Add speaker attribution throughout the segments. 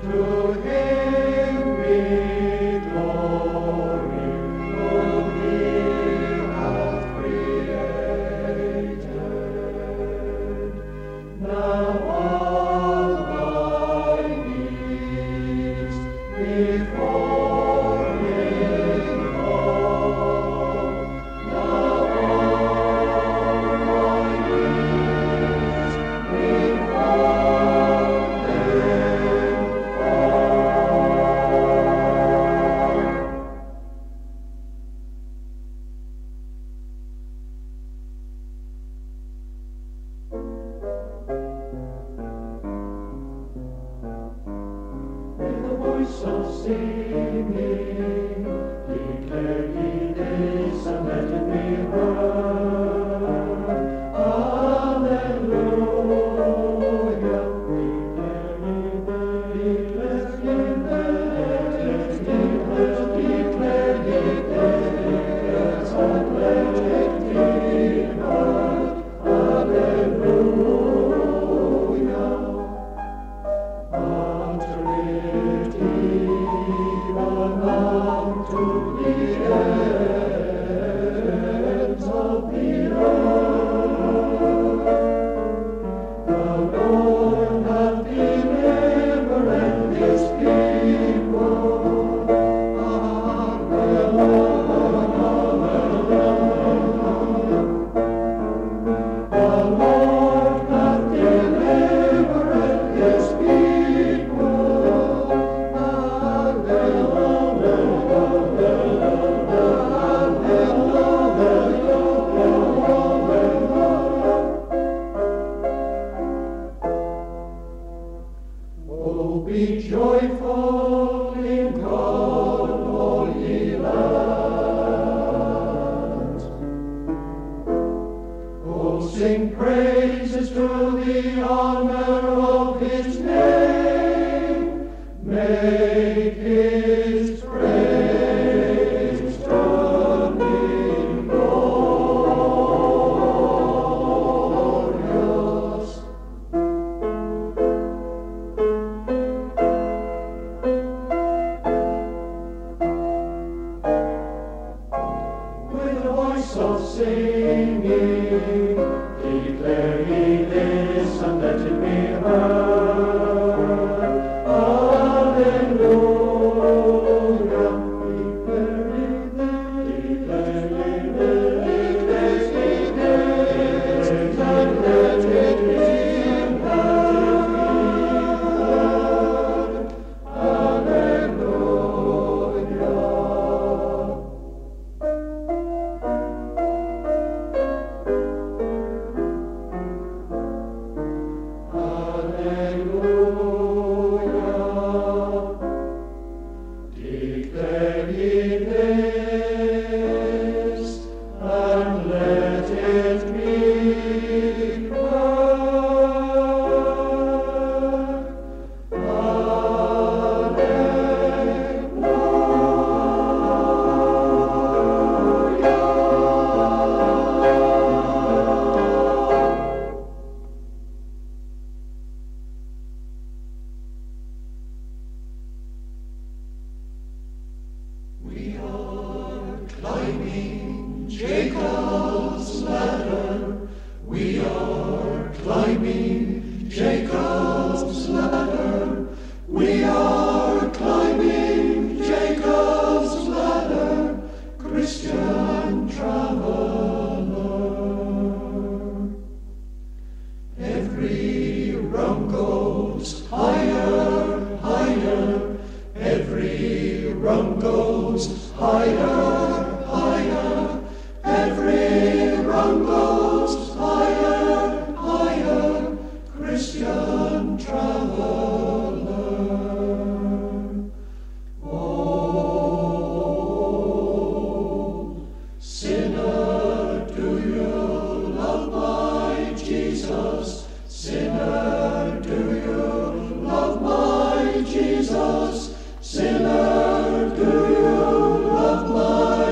Speaker 1: To him be glory, whom he hath created. Now all my needs before him fall. Now all my needs before him fall. With the voice of singing, declare ye this, and let it be heard. Alleluia. Declare ye this, declare ye this, and let it be heard. Alleluia. Utter it even unto the ends of the earth. The Lord hath delivered his people. The Lord hath delivered his people. Oh, be joyful in God, all ye lands. Oh, sing praises to the honor of his name. Make his praise turning glorious. With the voice of singing, declare ye this, and let it be heard. Alleluia. Declare ye this, and let it be heard. Alleluia. Alleluia. Declare ye this, and let it be heard. Alleluia. We are climbing Jacob's ladder. We are climbing Jacob's ladder. We are climbing Jacob's ladder. Christian traveler. Every rung goes higher, higher. Every rung goes higher, higher. Every rung goes higher, higher. Christian traveler. Oh, sinner, do you love my Jesus? Sinner, do you love my Jesus? Sinner, do you love my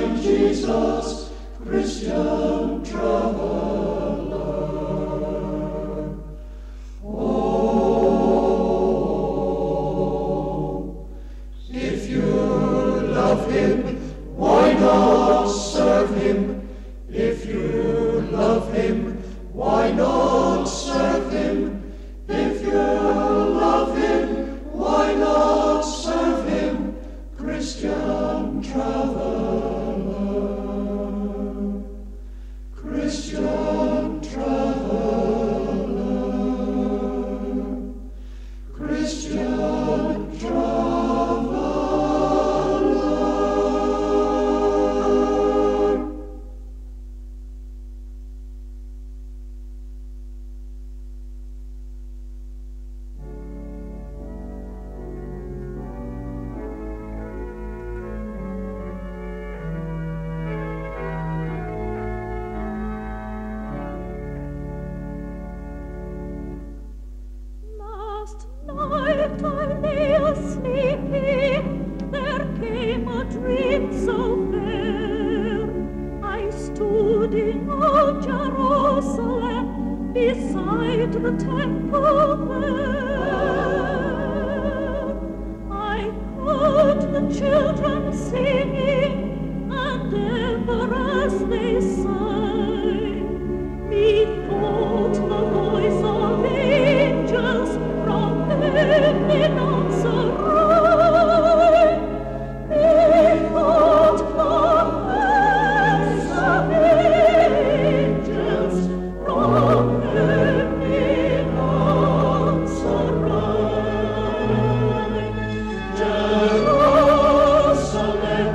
Speaker 2: the temple there. I heard the children singing, and ever as they sang, methought the voice of angels from heaven answering. Methought the voice of angels from heaven answering. Jerusalem,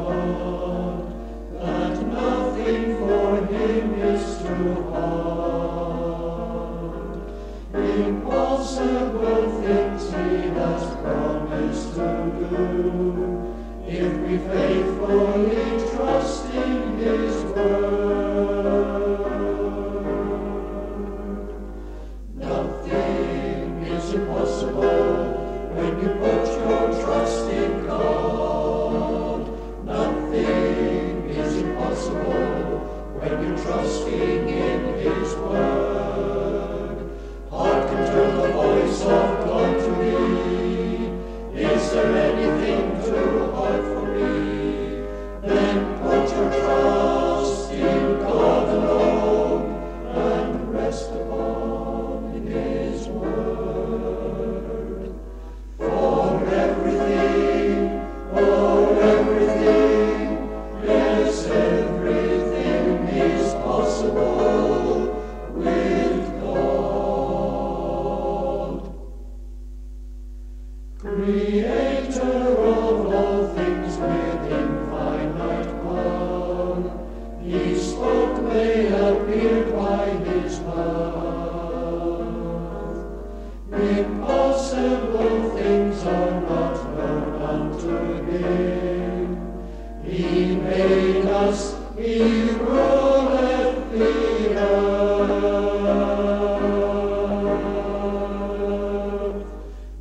Speaker 1: God, that nothing for him is too hard. Impossible things he has promised to do, if we faithfully trust in his word. Nothing is impossible when you put your trust in God. Nothing is impossible when you're trusting in his word. Hearken to the voice of God to me. Is there anything too hard for me? Then put your trust in God alone and rest upon his word. For everything, oh everything, yes everything is possible with God. Creator of all things with infinite power, he spoke, they appeared by his mouth. Impossible things are not known unto him. He made us, he ruleth the earth.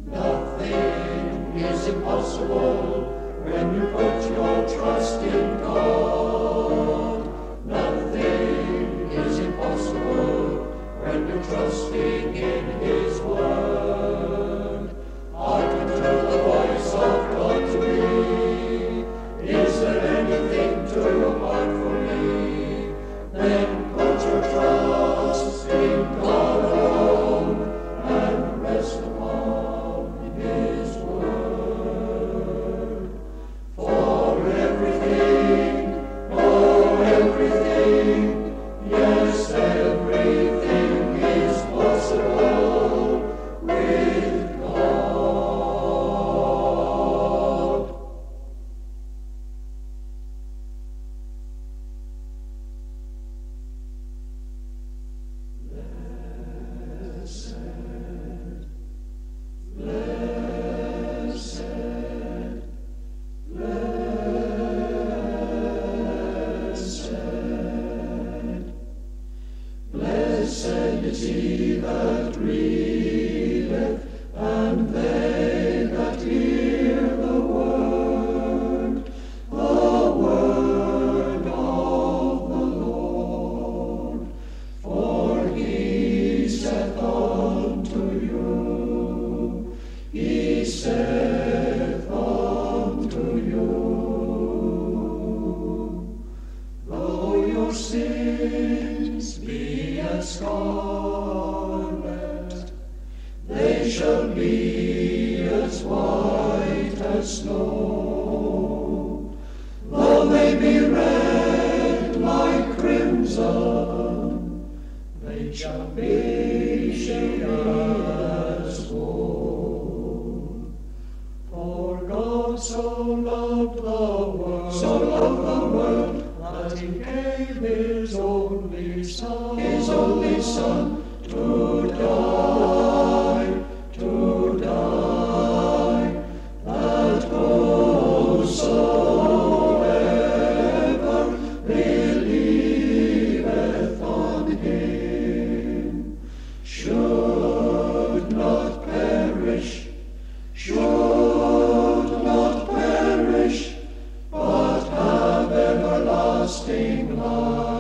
Speaker 1: Nothing is impossible when you put your trust in God. Nothing is impossible when you're trusting in his word. Hearken to the voice of God to me. Is there anything too hard for me? Then put your trust in God alone and rest upon his word. For everything, oh everything, yes everything is possible with God. Blessed is he that readeth, and they that hear the word of the Lord. For he saith unto you, he saith unto you, though your sins be as scarlet, they shall be as white as snow. Though they be red like crimson, they shall be as wool. For God so loved the world, that he gave his only Son, to die, that whosoever believeth on him should not perish, but have everlasting life.